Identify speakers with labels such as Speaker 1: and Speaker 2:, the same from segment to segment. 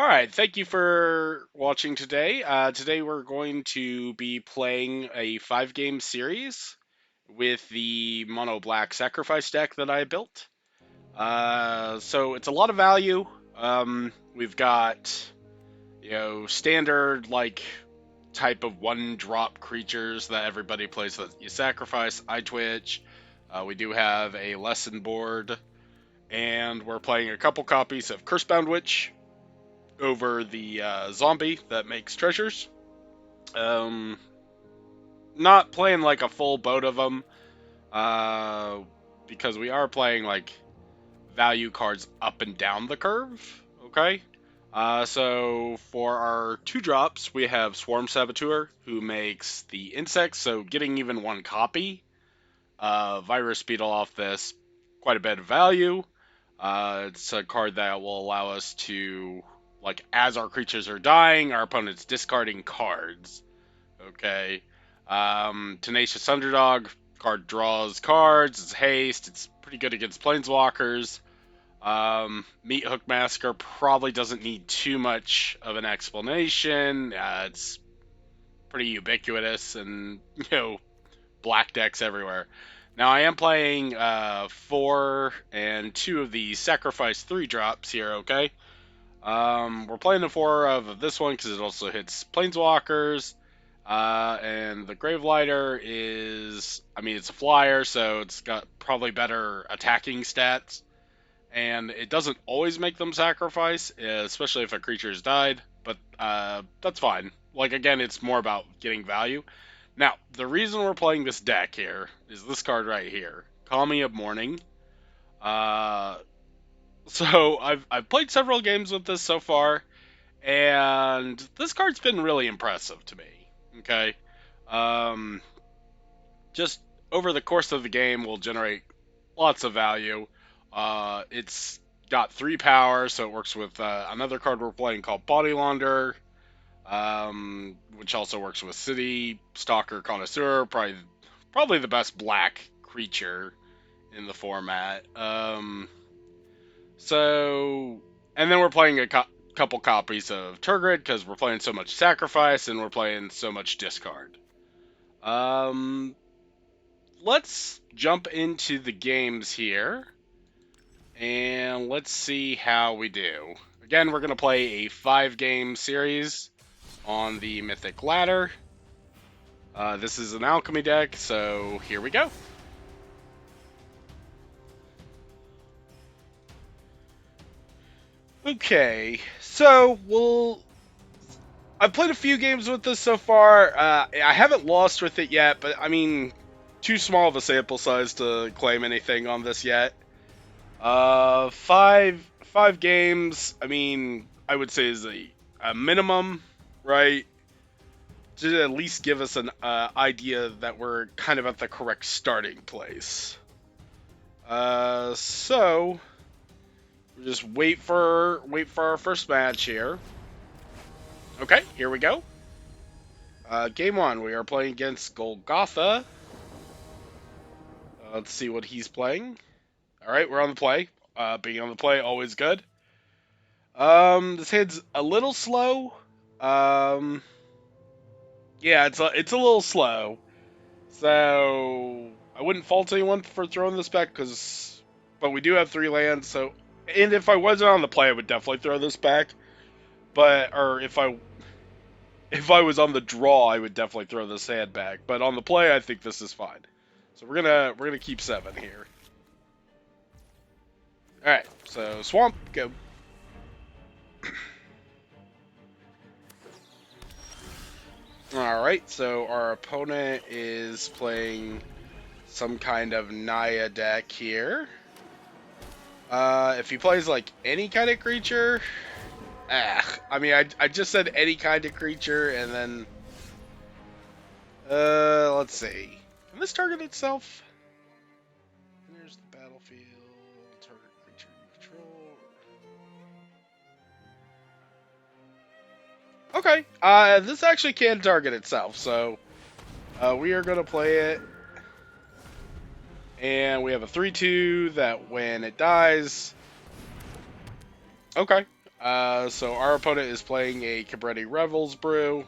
Speaker 1: All right, thank you for watching today. Today we're going to be playing a 5 game series with the Mono Black Sacrifice deck that I built. So it's a lot of value. We've got, standard like type of 1-drop creatures that everybody plays that you sacrifice. Eye Twitch. We do have a lesson board, and we're playing a couple copies of Cursebound Witch over the zombie that makes treasures. Um, Not playing like a full boat of them, uh, because we are playing like value cards up and down the curve. Okay. So for our 2 drops, we have Swarm Saboteur, who makes the insects. So getting even 1 copy of Virus Beetle off this, quite a bit of value. It's a card that will allow us to, like, as our creatures are dying, our opponent's discarding cards. Okay. Tenacious Underdog card draws cards. It's haste. It's pretty good against Planeswalkers. Meat Hook Massacre probably doesn't need too much of an explanation. It's pretty ubiquitous and, black decks everywhere. Now I am playing 4 and 2 of the Sacrifice 3 drops here, okay? We're playing the 4 of this one because it also hits Planeswalkers. And the Gravelighter is, it's a flyer, so it's got probably better attacking stats. And it doesn't always make them sacrifice, especially if a creature has died, but that's fine. Like, again, it's more about getting value. Now, the reason we're playing this deck here is this card right here, Kami of Morning. Uh, so I've played several games with this so far, and this card's been really impressive to me. Okay, um, just over the course of the game, will generate lots of value. It's got 3 power, so it works with another card we're playing called Body Launderer, which also works with City Stalker Connoisseur, probably the best black creature in the format. So, and then we're playing a couple copies of Turgid because we're playing so much Sacrifice and we're playing so much Discard. Um, let's jump into the games here and let's see how we do. Again, we're going to play a 5 game series on the Mythic Ladder. This is an alchemy deck, so here we go. Okay, so I've played a few games with this so far. I haven't lost with it yet, but too small of a sample size to claim anything on this yet. Five games. I would say is a minimum, right? To at least give us an idea that we're kind of at the correct starting place. So we'll just wait for our first match here. Okay, here we go. Game 1, we are playing against Golgotha. Let's see what he's playing. All right, we're on the play. Being on the play, always good. This hand's a little slow. Yeah, it's a little slow. So I wouldn't fault anyone for throwing this back but we do have 3 lands. So, and if I wasn't on the play, I would definitely throw this back. Or if I was on the draw, I would definitely throw this hand back. But on the play, I think this is fine. So we're gonna keep 7 here. All right, so Swamp, go. All right, so our opponent is playing some kind of Naya deck here. If he plays like any kind of creature, I just said any kind of creature, and then let's see. Can this target itself? There's the battlefield. Target creature control. Okay, this actually can target itself, so we are gonna play it. And we have a 3/2 that when it dies. Okay. So our opponent is playing a Cabretti Revels brew.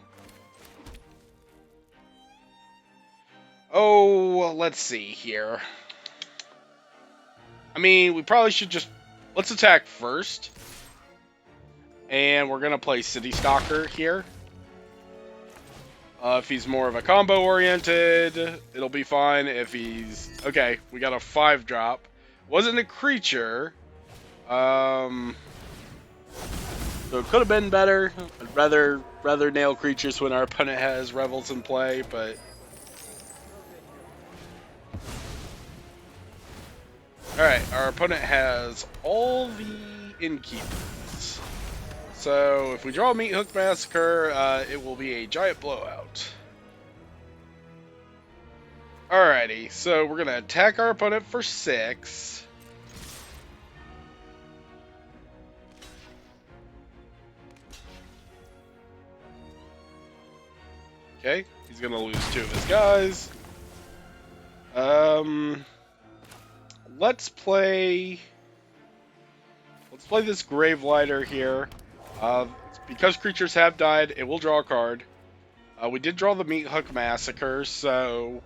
Speaker 1: Oh, let's see here. I mean, we probably should just... Let's attack first. And we're going to play City Stalker here. If he's more of a combo-oriented, it'll be fine. If he's... Okay, we got a 5-drop. Wasn't a creature. So it could have been better. I'd rather nail creatures when our opponent has Revels in play, but... Alright, our opponent has all the innkeepers. So if we draw Meathook Massacre, it will be a giant blowout. Alrighty, so we're gonna attack our opponent for 6. Okay, he's gonna lose 2 of his guys. Let's play this Gravelighter here. Because creatures have died, it will draw a card. We did draw the Meathook Massacre, so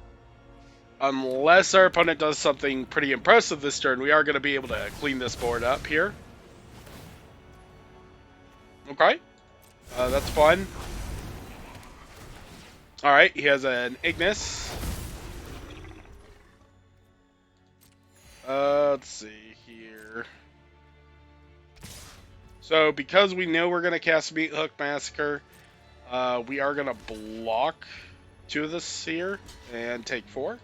Speaker 1: unless our opponent does something pretty impressive this turn, we are going to be able to clean this board up here. Okay, that's fun. Alright, he has an Ignis. Let's see here. So, because we know we're going to cast Meathook Massacre, we are going to block 2 of this here and take 4.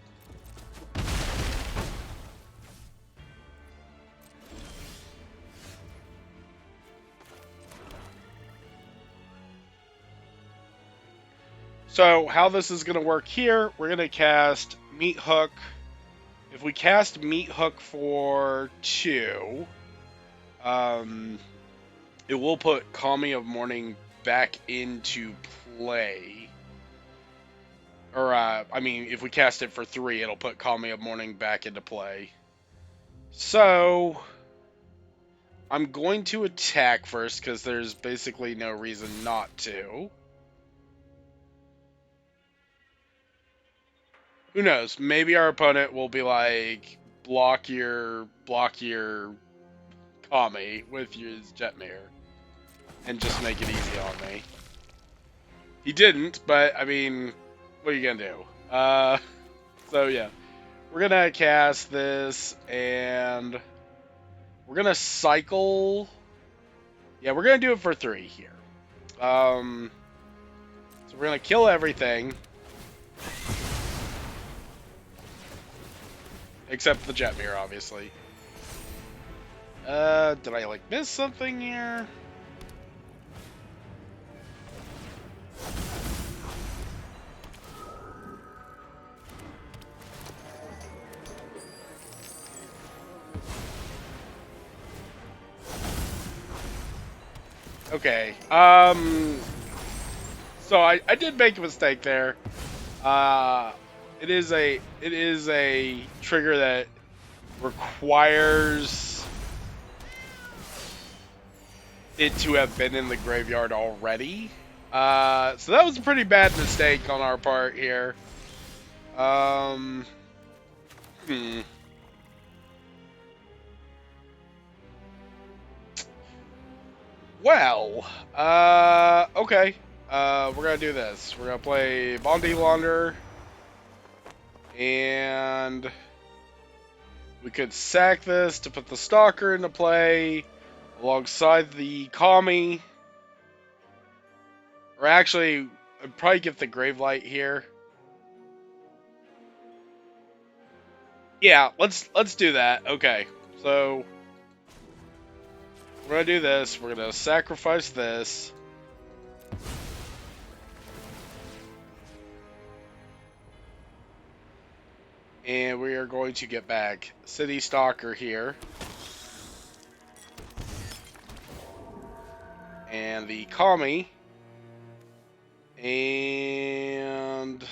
Speaker 1: So, how this is going to work here, we're going to cast Meathook. If we cast Meathook for 2, it will put Kami of Morning back into play. Or, I mean, if we cast it for 3, it'll put Kami of Morning back into play. So, I'm going to attack first, because there's basically no reason not to. Who knows? Maybe our opponent will be like, block your Kami with your Jetmir. And just make it easy on me. He didn't, but, I mean, what are you gonna do? So yeah. We're gonna cast this, and we're gonna cycle... Yeah, we're gonna do it for 3 here. So we're gonna kill everything. Except the Jetmir, obviously. Did I, like, miss something here? Okay, so I did make a mistake there. It is a trigger that requires it to have been in the graveyard already. So that was a pretty bad mistake on our part here. Well, okay. We're gonna do this. We're gonna play Bondi Launderer. And we could sack this to put the Stalker into play alongside the Kami. Or actually, I'd probably get the Gravelight here. Yeah, let's do that. Okay, so we're gonna do this. We're gonna sacrifice this. And we are going to get back City Stalker here. And the Kami. And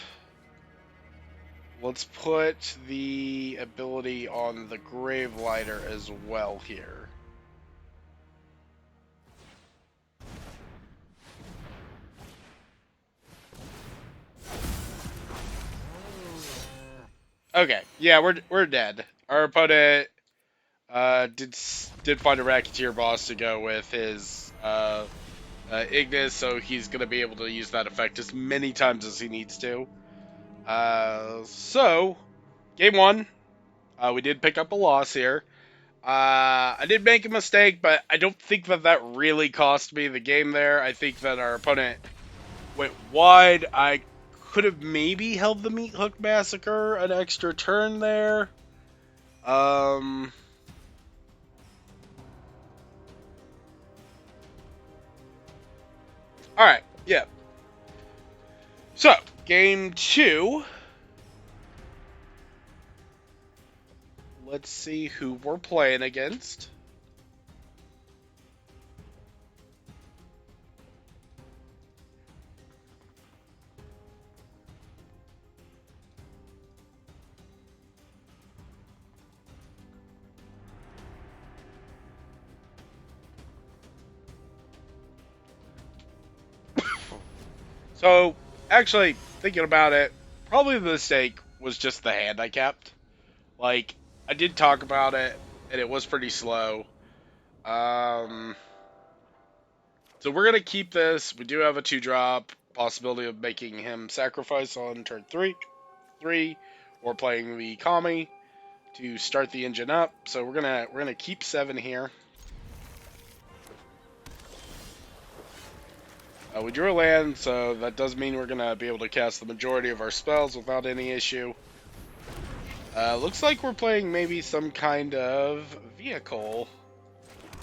Speaker 1: let's put the ability on the Gravelighter as well here. Okay, yeah, we're dead. Our opponent did find a Racketeer boss to go with his Ignis, so he's gonna be able to use that effect as many times as he needs to. So game one, we did pick up a loss here. I did make a mistake, but I don't think that that really cost me the game there. I think that our opponent went wide. I could have maybe held the Meat Hook Massacre an extra turn there. Um, all right, yeah. So game two. Let's see who we're playing against. So, actually, thinking about it, probably the mistake was just the hand I kept. Like, I did talk about it, and it was pretty slow. Um, so we're gonna keep this. We do have a 2-drop possibility of making him sacrifice on turn three, or playing the Kami to start the engine up. So we're gonna keep 7 here. We drew a land, so that does mean we're gonna be able to cast the majority of our spells without any issue. Looks like we're playing maybe some kind of vehicle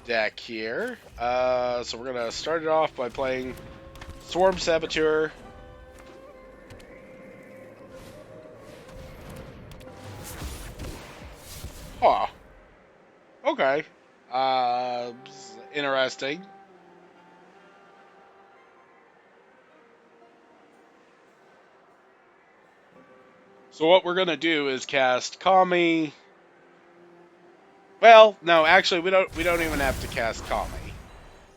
Speaker 1: deck here. So we're gonna start it off by playing Swarm Saboteur. Huh. Okay. Interesting. So what we're gonna do is cast Kami. Well, no, actually we don't even have to cast Kami.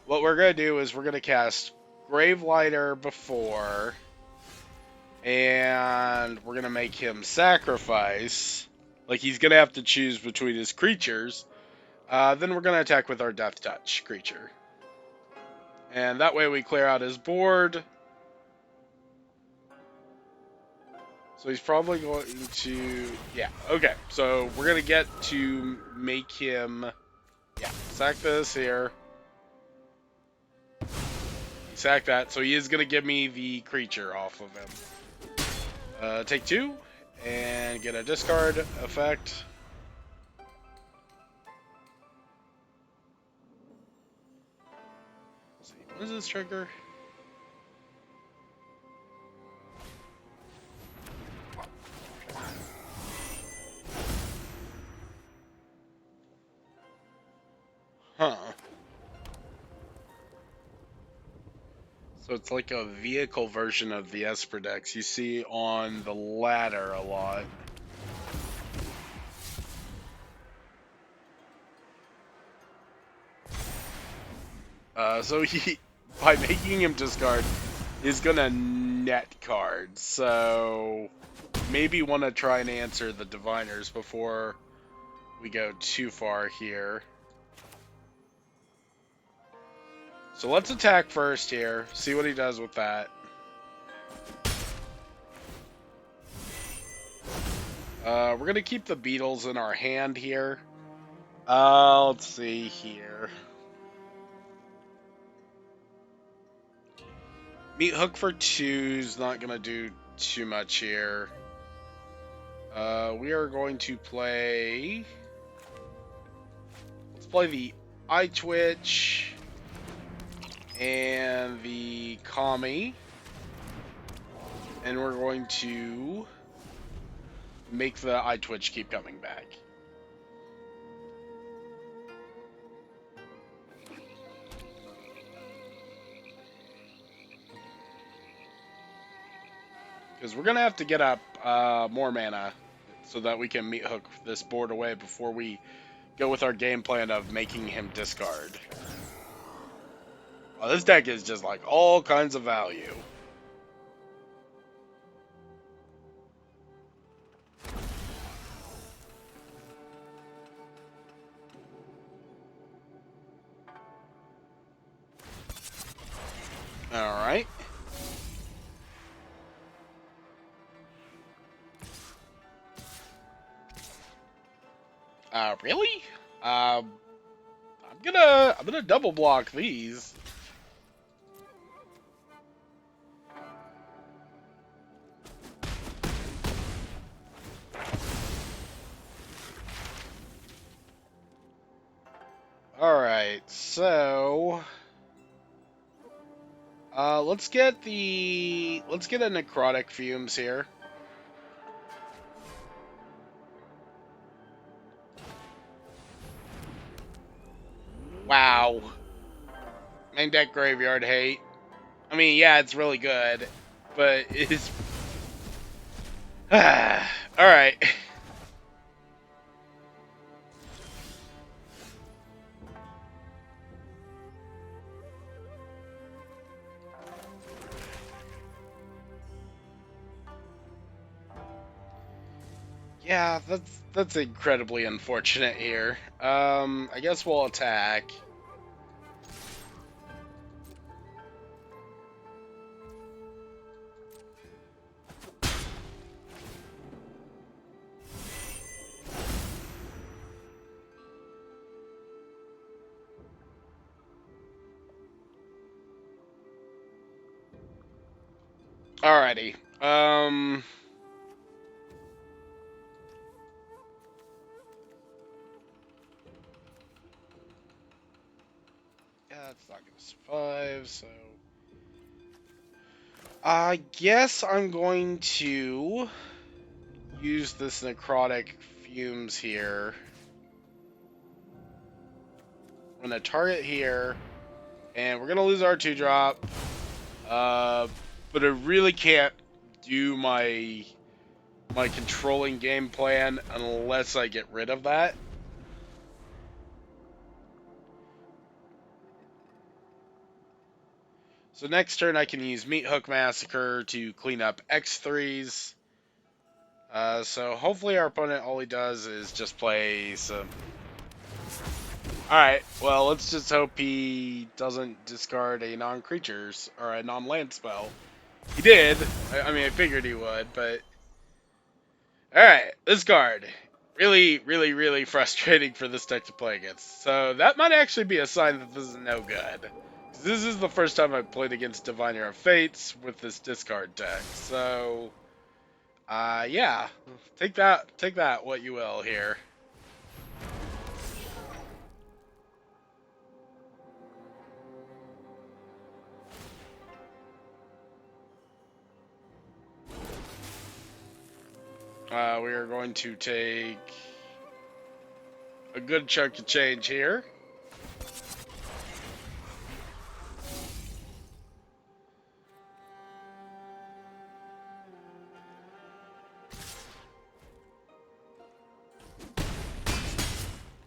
Speaker 1: What we're gonna do is we're gonna cast Gravelighter before, and we're gonna make him sacrifice. Like he's gonna have to choose between his creatures. Then we're gonna attack with our Death Touch creature, and that way we clear out his board. So he's probably going to, yeah, okay. So we're gonna get to make him, yeah, sack this here. Sack that. So he is gonna give me the creature off of him. Take 2 and get a discard effect. Let's see, what is this trigger? Huh. So it's like a vehicle version of the Esper decks you see on the ladder a lot. So he, by making him discard, is gonna net cards. So maybe want to try and answer the diviners before we go too far here. So let's attack first here. See what he does with that. We're gonna keep the beetles in our hand here. Let's see here. Meat Hook for 2's not gonna do too much here. We are going to play. Let's play the Eye Twitch and the Kami, and we're going to make the Eye Twitch keep coming back. Because we're gonna have to get up more mana so that we can Meat Hook this board away before we go with our game plan of making him discard. Well, this deck is just like all kinds of value. Really? I'm gonna double block these. Alright, so let's get a necrotic fumes here. Wow. Main deck graveyard hate. I mean, yeah, it's really good, but it's alright. Yeah, that's incredibly unfortunate here. I guess we'll attack. Alrighty. Yeah, it's not gonna survive, so I guess I'm going to use this necrotic fumes here. I'm gonna target here, and we're gonna lose our 2-drop. But I really can't do my controlling game plan unless I get rid of that. So next turn I can use Meat Hook Massacre to clean up X3s. So hopefully our opponent, all he does is just play some... Alright, well, let's just hope he doesn't discard a non-creatures, or a non-land spell. He did. I mean, I figured he would, but... Alright, this card. Really, really, really frustrating for this deck to play against. So that might actually be a sign that this is no good. This is the first time I've played against Diviner of Fates with this discard deck. So, yeah. Take that what you will here. We are going to take a good chunk of change here.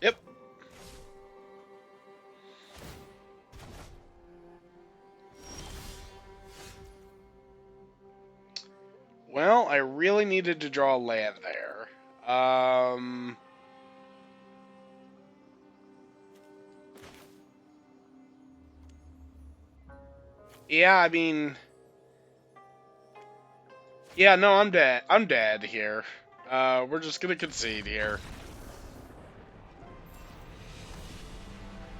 Speaker 1: Yep. Well, I really needed to draw land there. Yeah, I mean... Yeah, no, I'm dead. I'm dead here. We're just gonna concede here.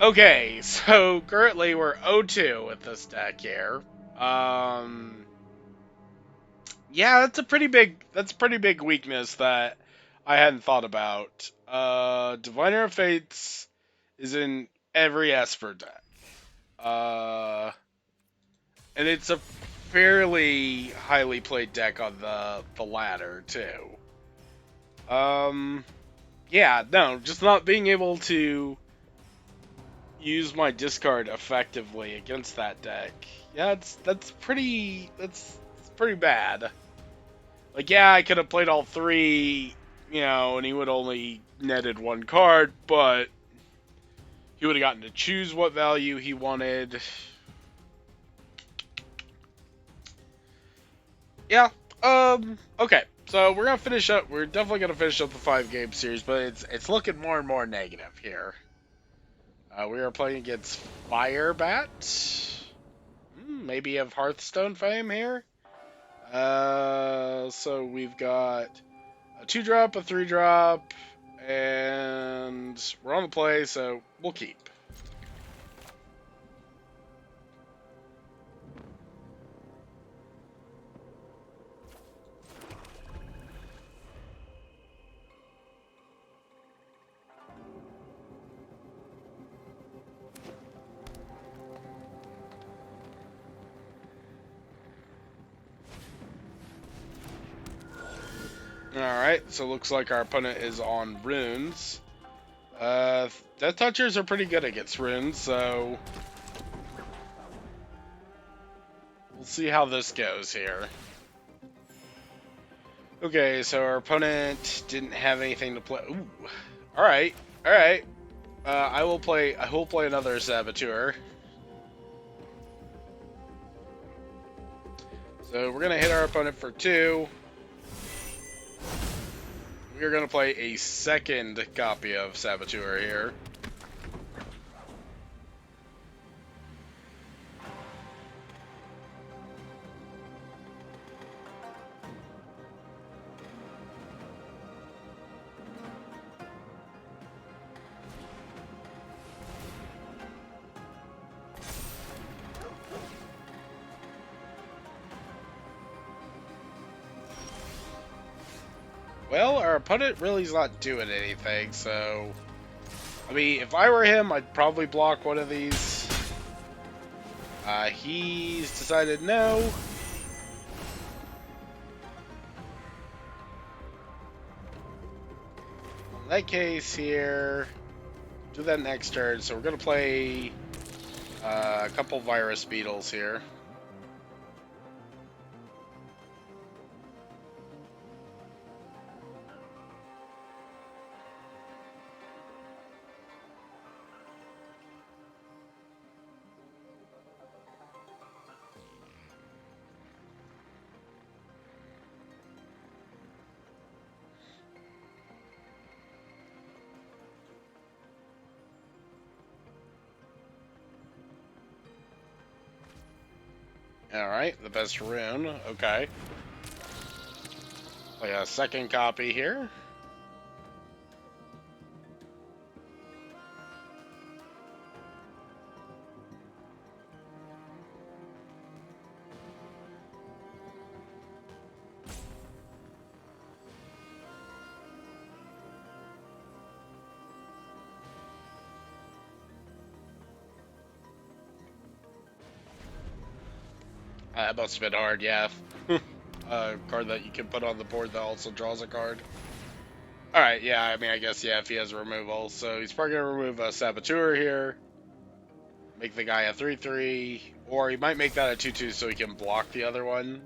Speaker 1: Okay, so currently we're 0-2 with this deck here. Yeah, that's a pretty big weakness that I hadn't thought about. Diviner of Fates is in every Esper deck. And it's a fairly highly played deck on the ladder too. Yeah, no, just not being able to use my discard effectively against that deck. Yeah, that's pretty bad. Like, yeah, I could have played all three, and he would only netted one card, but he would have gotten to choose what value he wanted. Yeah. Okay. So we're gonna finish up. We're definitely gonna finish up the 5-game series, but it's looking more and more negative here. We are playing against Firebat. Maybe of Hearthstone fame here. So we've got a 2-drop, a 3-drop, And we're on the play, so we'll keep. Alright, so looks like our opponent is on runes. Death Touchers are pretty good against runes, so we'll see how this goes here. Okay, so our opponent didn't have anything to play. Ooh. Alright, alright. I will play another Saboteur. So we're gonna hit our opponent for 2. We're gonna play a second copy of Saboteur here. Well, our opponent really is not doing anything, so... I mean, if I were him, I'd probably block one of these. He's decided no. In that case here, do that next turn, so we're going to play a couple Virus Beetles here. Alright, the best rune. Okay. Play a second copy here. That must have been hard, yeah. A card that you can put on the board that also draws a card. Alright, yeah, I mean, I guess, yeah, if he has removal. So he's probably going to remove a Saboteur here. Make the guy a 3/3. Or he might make that a 2/2 so he can block the other one.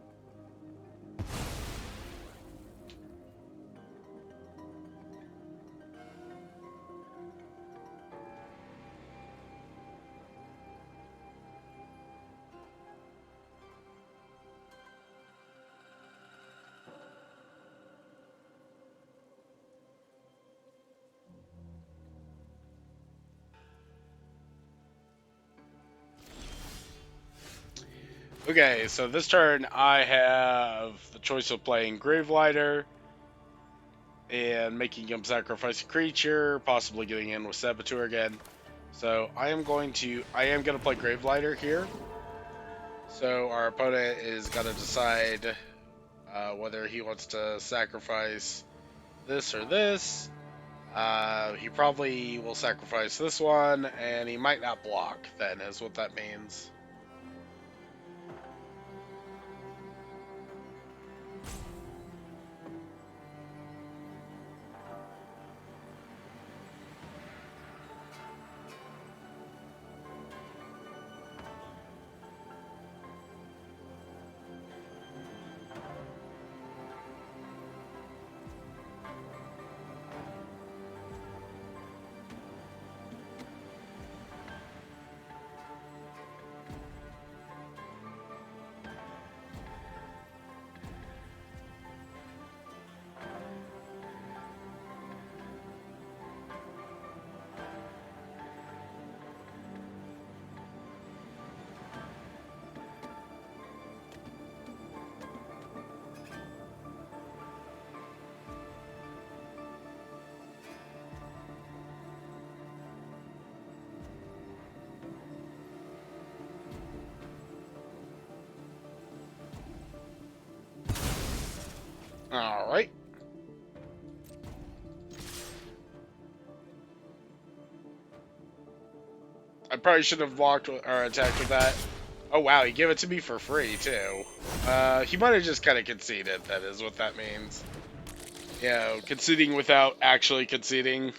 Speaker 1: Okay, so this turn I have the choice of playing Gravelighter and making him sacrifice a creature, possibly getting in with Saboteur again. So I am going to play Gravelighter here. So our opponent is gonna decide whether he wants to sacrifice this or this. He probably will sacrifice this one, and he might not block. Then is what that means. All right. I probably should have blocked or attacked with that. Oh wow, he gave it to me for free too. He might have just kind of conceded. That is what that means. You know, conceding without actually conceding.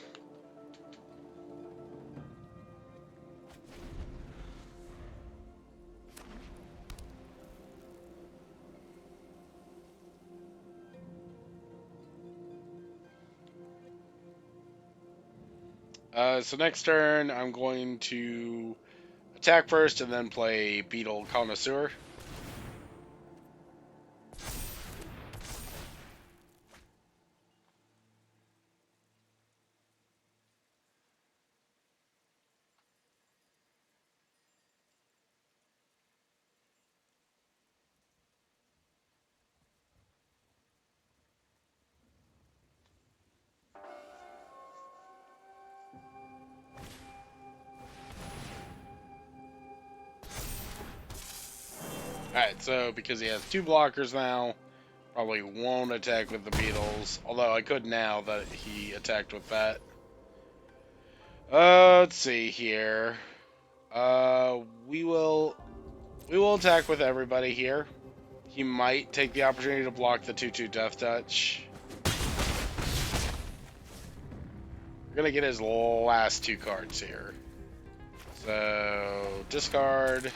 Speaker 1: So next turn, I'm going to attack first and then play Beetle Connoisseur. Alright, so because he has two blockers now, probably won't attack with the Beetles. Although I could now that he attacked with that. Let's see here. Uh, we will we will attack with everybody here. He might take the opportunity to block the 2/2 Death Touch. We're gonna get his last two cards here. So discard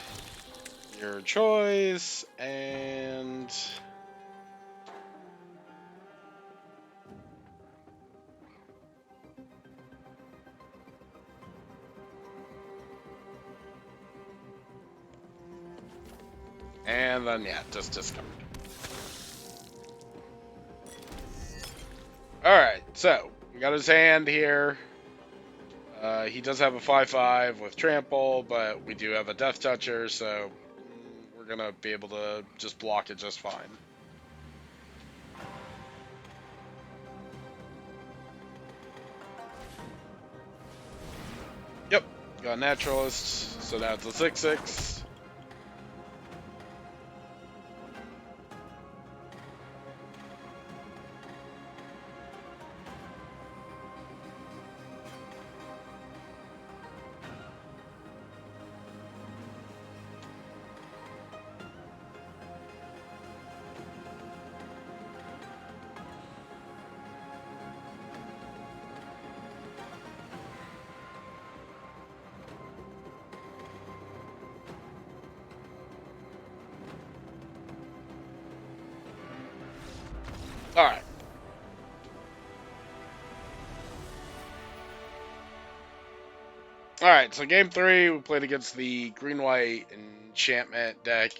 Speaker 1: your choice and then yeah, just discard. Alright, so we got his hand here. He does have a 5/5 with trample, but we do have a Death Toucher, so we're gonna be able to just block it just fine. Yep, got Naturalist, so now it's a 6/6. Alright. Alright, so game 3, we played against the green-white enchantment deck.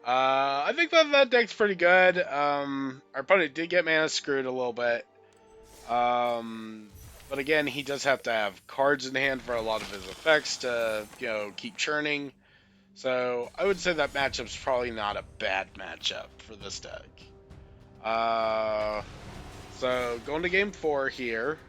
Speaker 1: I think that deck's pretty good. Our opponent did get mana screwed a little bit. But again, he does have to have cards in hand for a lot of his effects to, keep churning. So I would say that matchup's probably not a bad matchup for this deck. So going to game 4 here.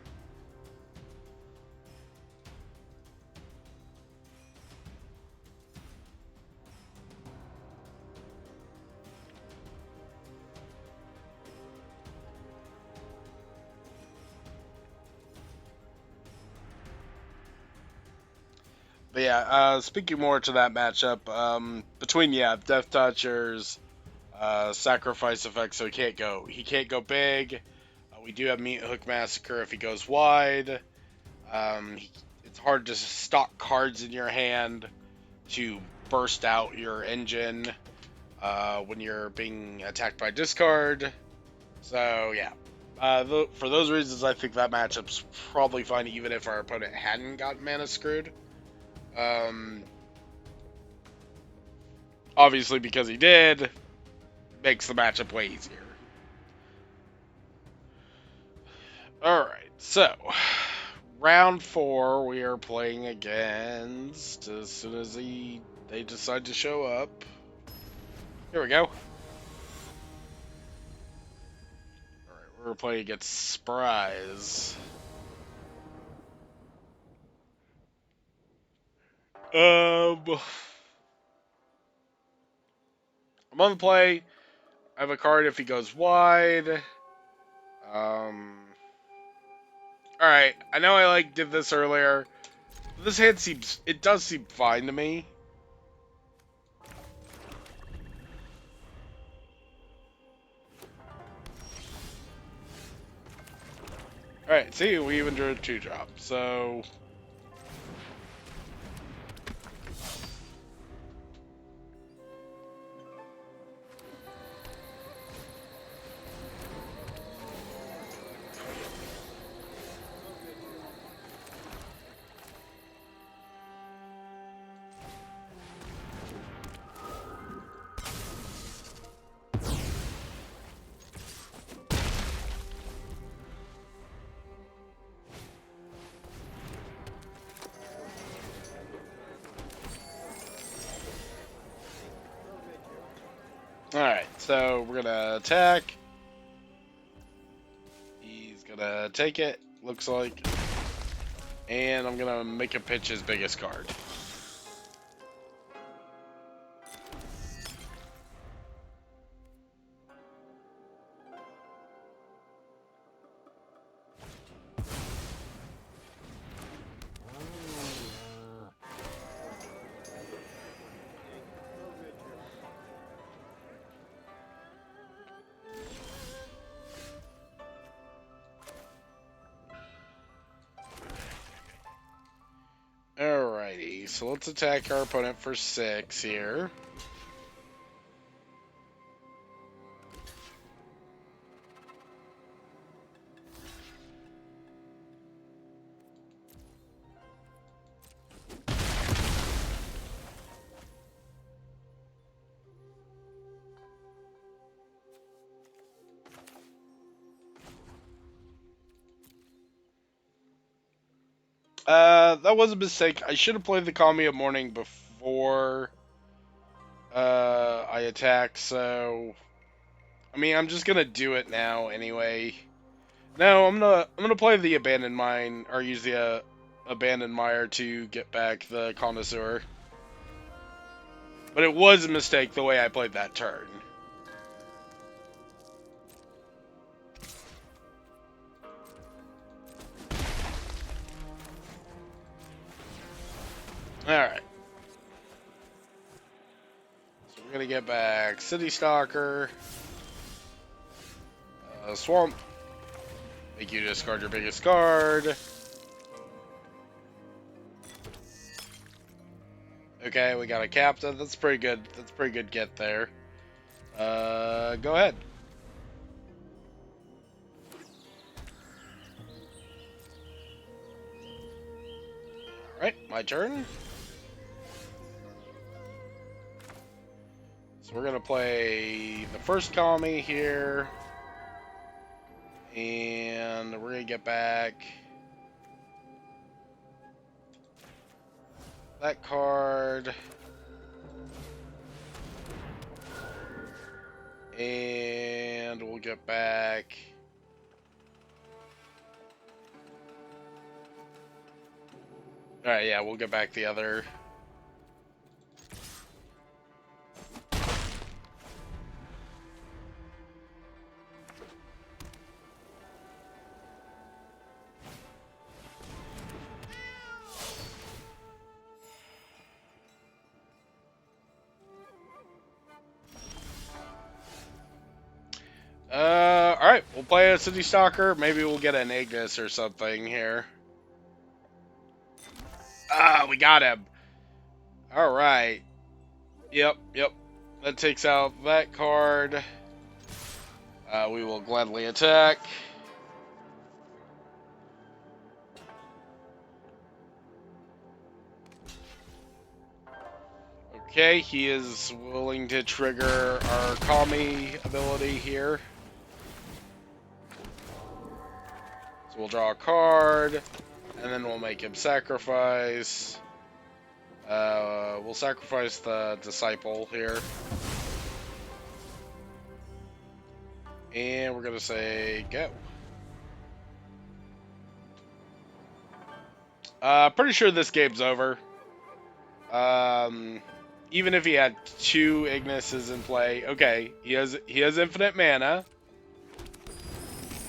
Speaker 1: But yeah, speaking more to that matchup, between Death Touchers, sacrifice effect, so he can't go big. We do have Meat Hook Massacre if he goes wide. It's hard to stock cards in your hand to burst out your engine when you're being attacked by discard. So yeah, for those reasons, I think that matchup's probably fine, even if our opponent hadn't got mana screwed. Um, Obviously, because he did, makes the matchup way easier. Alright, so round 4 we are playing against as soon as they decide to show up. Here we go. Alright, we're playing against Spries. I'm on the play. I have a card if he goes wide. Alright, I know I did this earlier. This hand does seem fine to me. Alright, see, we even drew a 2-drop, so... Alright, so we're gonna attack. He's gonna take it, looks like. And I'm gonna make him pitch his biggest card. Alrighty, so let's attack our opponent for 6 here. That was a mistake. I should have played the Kamiya Morning before I attack, so... I mean, I'm just gonna do it now anyway. No, I'm gonna play the Abandoned Mine, or use the Abandoned Mire to get back the Connoisseur. But it was a mistake the way I played that turn. Alright. So we're gonna get back City Stalker. Swamp. Make you discard your biggest card. Okay, we got a captain. That's pretty good. That's a pretty good get there. Go ahead. Alright, my turn. So we're gonna play the first Kami here. And we're gonna get back that card. And we'll get back alright, yeah, we'll get back the other. Alright, we'll play a City Stalker. Maybe we'll get an Ignis or something here. Ah, we got him. Alright. Yep. That takes out that card. We will gladly attack. Okay, he is willing to trigger our Kami ability here. So we'll draw a card, and then we'll make him sacrifice. We'll sacrifice the Disciple here. And we're gonna say go. Pretty sure this game's over. even if he had 2 Ignises in play, okay, he has infinite mana.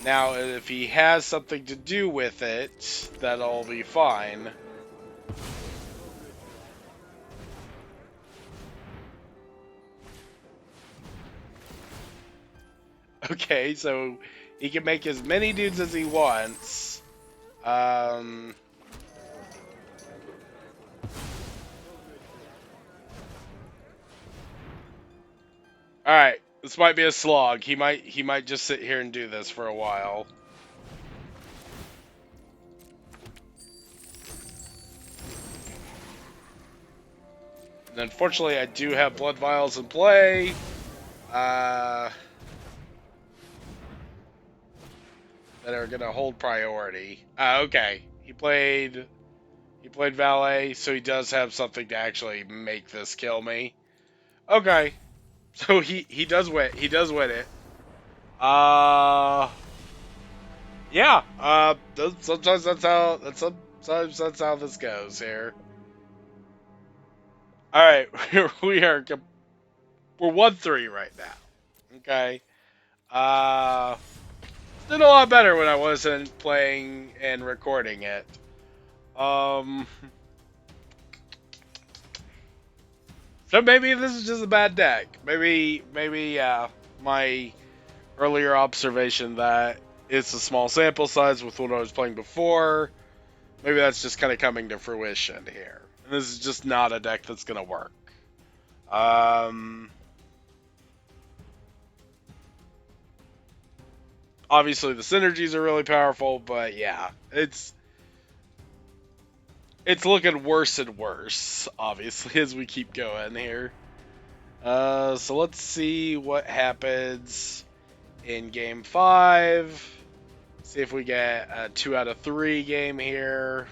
Speaker 1: Now, if he has something to do with it, that'll be fine. Okay, so he can make as many dudes as he wants. Alright, this might be a slog. He might just sit here and do this for a while. And unfortunately, I do have Blood Vials in play. That are gonna hold priority. Okay. He played Valet, so he does have something to actually make this kill me. Okay. So he does win. He does win it. Yeah. Sometimes that's how this goes here. All right, we're 1-3 right now. Okay. Did a lot better when I wasn't playing and recording it. So maybe this is just a bad deck. Maybe my earlier observation that it's a small sample size with what I was playing before, maybe that's just kind of coming to fruition here. And this is just not a deck that's gonna work. Obviously the synergies are really powerful, but yeah, it's looking worse and worse, obviously, as we keep going here. So let's see what happens in game 5. See if we get a 2 out of 3 game here.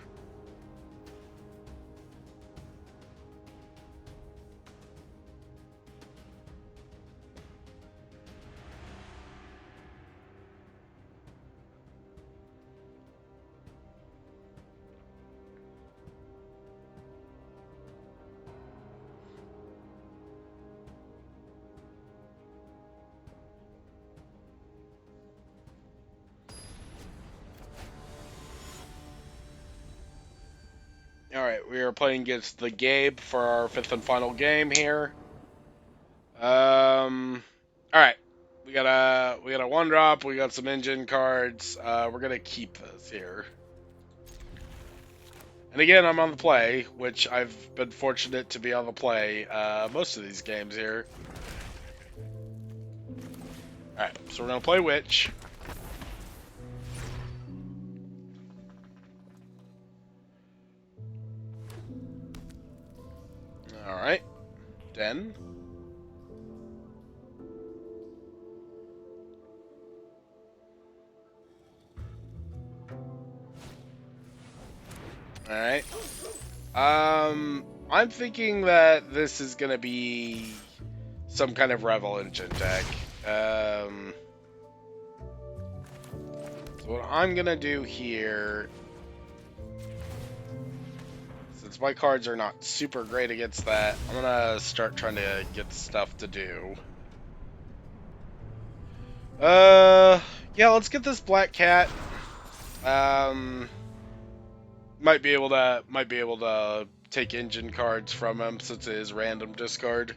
Speaker 1: Alright, we are playing against the Gabe for our 5th and final game here. Alright. We got a 1-drop, we got some engine cards. We're gonna keep this here. And again, I'm on the play, which I've been fortunate to be on the play most of these games here. Alright, so we're gonna play Witch. Alright. Den. Alright. I'm thinking that this is gonna be some kind of Revel Engine deck. So what I'm gonna do here, since my cards are not super great against that, I'm gonna start trying to get stuff to do. Yeah, let's get this Black Cat. Might be able to take engine cards from him since it is random discard.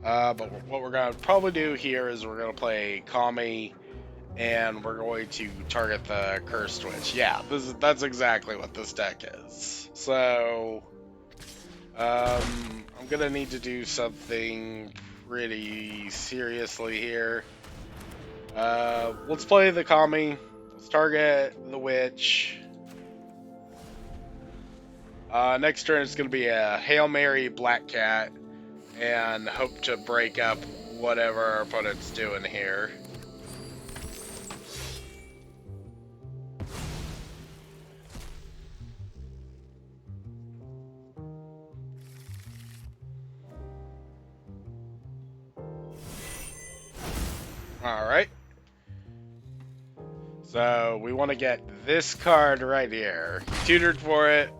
Speaker 1: But what we're gonna probably do here is we're gonna play Kami, and we're going to target the Cursed Witch. Yeah, that's exactly what this deck is. So, I'm gonna need to do something pretty seriously here. Let's play the Kami. Let's target the Witch. Next turn is going to be a Hail Mary Black Cat, and hope to break up whatever our opponent's doing here. Alright. So we want to get this card right here. He tutored for it.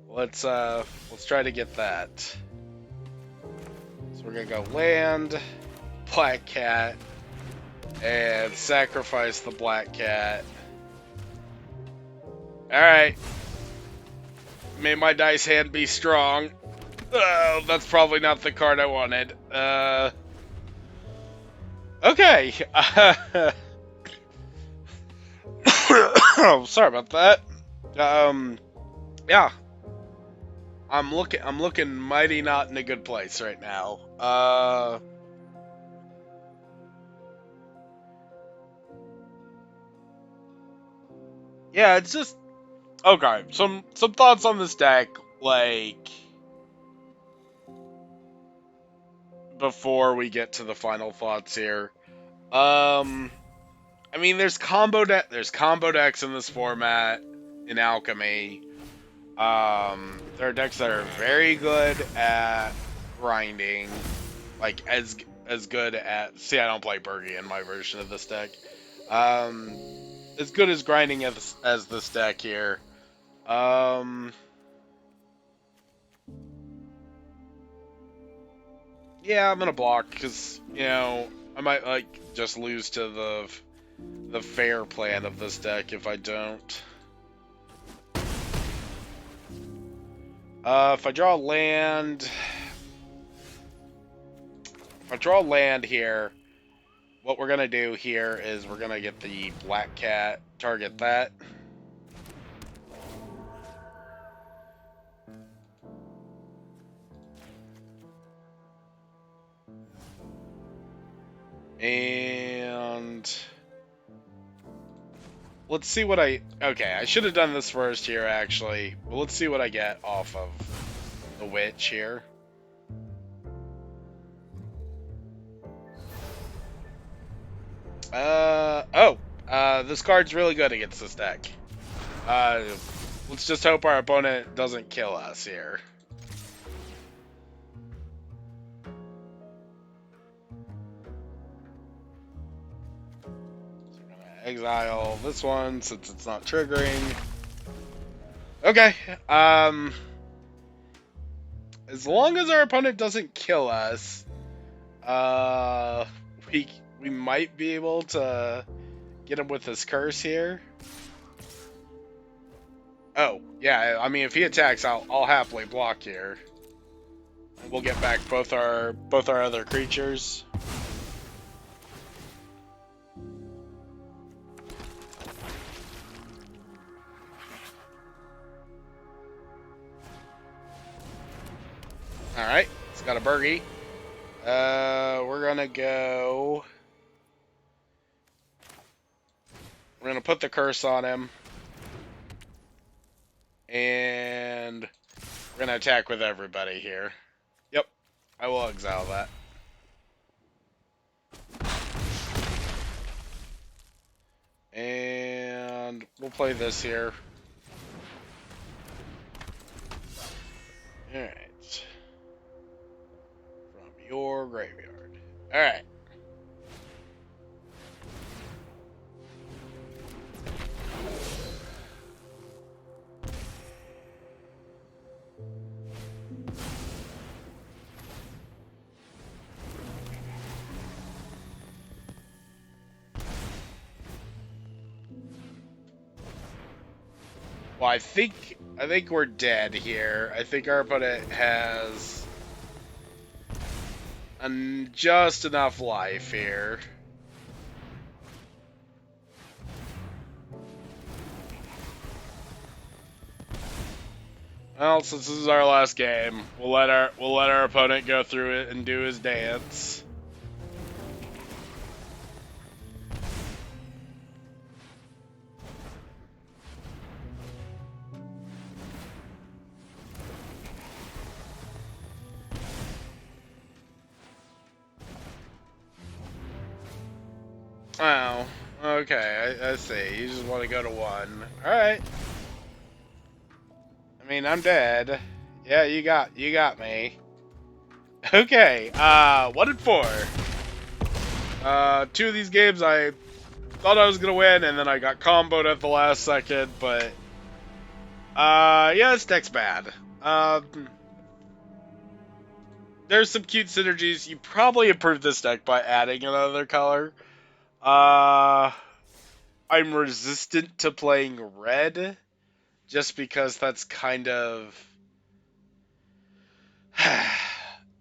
Speaker 1: Let's try to get that. So we're gonna go land, Black Cat, and sacrifice the Black Cat. Alright. May my dice hand be strong. Oh, that's probably not the card I wanted. Okay. Sorry about that. Yeah. I'm looking mighty not in a good place right now. Yeah, it's just okay. Some thoughts on this deck, like before we get to the final thoughts here. I mean, there's combo decks in this format in Alchemy. There are decks that are very good at grinding, like as good at. See, I don't play Bergie in my version of this deck. As good as grinding as this deck here. Yeah, I'm gonna block because I might like just lose to the fair plan of this deck if I don't. If I draw land here, what we're gonna do here is we're gonna get the Black Cat, target that. And let's see what okay, I should have done this first here actually. But let's see what I get off of the Witch here. This card's really good against this deck. Let's just hope our opponent doesn't kill us here. So we're gonna exile this one since it's not triggering. Okay. As long as our opponent doesn't kill us, we might be able to get him with his curse here. Oh, yeah, I mean if he attacks, I'll happily block here. And we'll get back both our other creatures. Alright, it's got a Bergie. We're gonna go. We're gonna put the curse on him. And we're gonna attack with everybody here. Yep, I will exile that. And we'll play this here. Alright. From your graveyard. Alright. Well, I think we're dead here. I think our opponent has just enough life here. Well, since this is our last game, we'll let our opponent go through it and do his dance. Oh, okay, I see. You just want to go to 1. Alright. I mean, I'm dead. Yeah, you got me. Okay, 1 and 4. 2 of these games I thought I was gonna win, and then I got comboed at the last second. But yeah, this deck's bad. There's some cute synergies. You probably improved this deck by adding another color. Uh, I'm resistant to playing red, just because that's kind of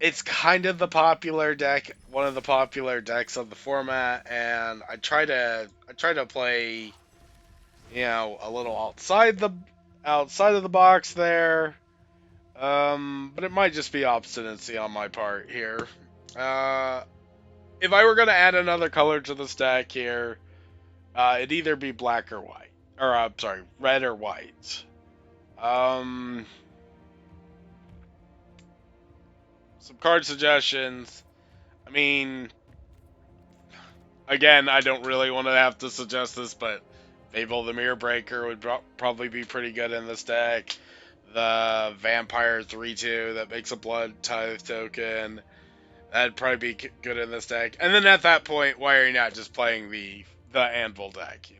Speaker 1: it's kind of the popular deck, one of the popular decks of the format, and I try to play, a little outside of the box there. But it might just be obstinacy on my part here. Uh, if I were gonna add another color to this deck here, it'd either be black or white, or I'm sorry, red or white. Um, some card suggestions. I mean, again, I don't really want to have to suggest this, but Fable the Mirror Breaker would probably be pretty good in this deck. The Vampire 3/2 that makes a Blood Tithe token, that'd probably be good in this deck. And then at that point, why are you not just playing the Anvil deck?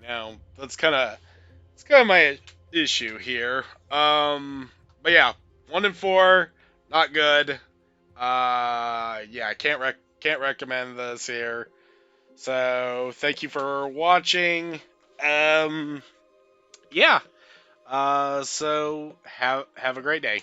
Speaker 1: It's kind of my issue here. But yeah, 1 and 4, not good. Yeah, I can't recommend this here. So thank you for watching. Yeah. So have a great day.